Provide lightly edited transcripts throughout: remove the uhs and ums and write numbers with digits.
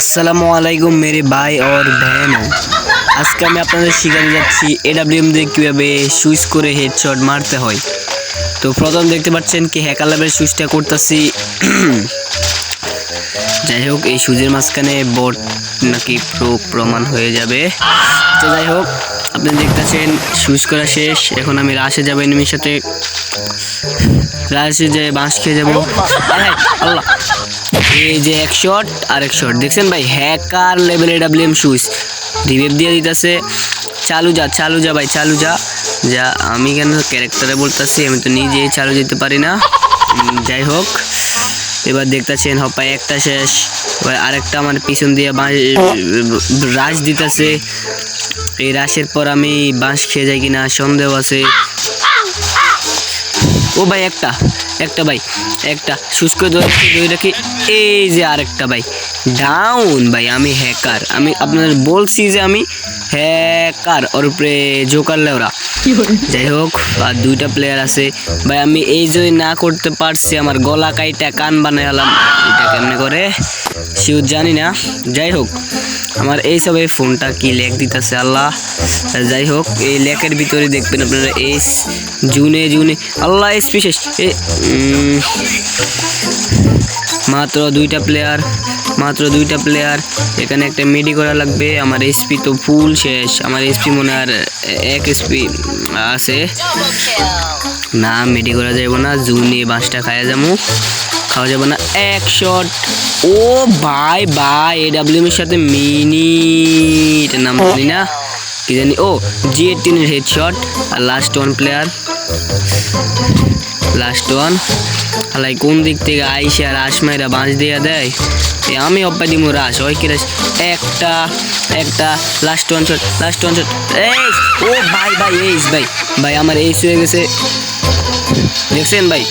আসসালামু আলাইকুম मेरे भाई और बहनों। আজকে আমি আপনাদের শিখাতে যাচ্ছি এডব্লিউএম দিয়ে কীভাবে সুইচ করে হেডশট মারতে হয়। তো প্রথম দেখতে পাচ্ছেন কি হ্যাকার ল্যাবের সুইচটা করতেছি। যাই হোক, এই সুইচের মাঝখানে বট নাকি প্রমাণ হয়ে যাবে। তো যাই হোক, আপনি দেখতেছেন সুইচ করা শেষ। এখন আমি রাশে যাবো এনিমির সাথে, রাশে যেয়ে বাঁশ খেয়ে যাবো। আল্লাহ, এই যে এক শট আর এক শট দেখছেন ভাই, hacker level AWM switch revive দিয়ে দিতেছে। চালু যা ভাই, চালু যা। আমি কেন ক্যারেক্টারে বলতেছি, আমি তো নিজেই চালু যেতে পারি না। যাই হোক, এবার দেখতেছেন হপায় একটা শেষ, এবার আরেকটা আমার পিছন দিয়ে রাশ দিতেছে। এই রাশের পর আমি বাঁশ খেয়ে যাই কিনা সন্দেহ আছে। ও ভাই, একটা ভাই, একটা শুষ্ক ধরে রাখি। এই যে আরেকটা ভাই ডাউন। ভাই আমি হ্যাকার, আমি আপনাদের বলছি যে আমি হ্যাকার, ওর উপরে জোকার লেওরা। যাই হোক, আর দুইটা প্লেয়ার আছে ভাই। আমি এই যে না করতে পারছি, আমার গলা কাইটা কান বানাই হলাম। এটা কেমনে করে সেও জানি না। যাই হোক, আমার এই সব এই ফোনটা কি লেক দিতেছে আল্লাহ। যাই হোক, এই লেকের ভিতরে দেখবেন আপনারা এই জুনে আল্লাহ এসপি শেষ। মাত্র দুইটা প্লেয়ার, এখানে একটা মেডি করা লাগবে। আমার এসপি তো ফুল শেষ, আমার এসপি মনে আর এক এসপি আছে না। মেডি করা যাবো না, জুনে বাঁশটা খাওয়া যাবো না। এক শট। ও ভাই এডব্লিউএম এর সাথে এটার নাম জানি না, কি জানি। ও G18 এর হেডশট। আর লাস্ট ওয়ান হালাই কোন দিক থেকে আইসা রাশ মাইরা বাঁশ দিয়া দেয়। আমি অব্বা দিমু রাশ, ওই কি রাশ। একটা লাস্ট ওয়ান শট। এই ও ভাই এইস ভাই আমার এইস হয়ে গেছে, দেখছেন ভাই।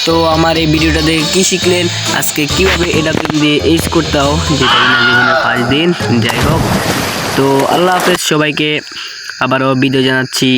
তো আমার এই ভিডিওটা দেখে কি শিখলেন, আজকে কিভাবে এডব্লিউএম দিয়ে এইস করতে হয়, যেটা কিনা জীবনের 5 দিন। যাই হোক, তো আল্লাহ হাফেজ সবাইকে, আবারও বিদায় জানাচ্ছি।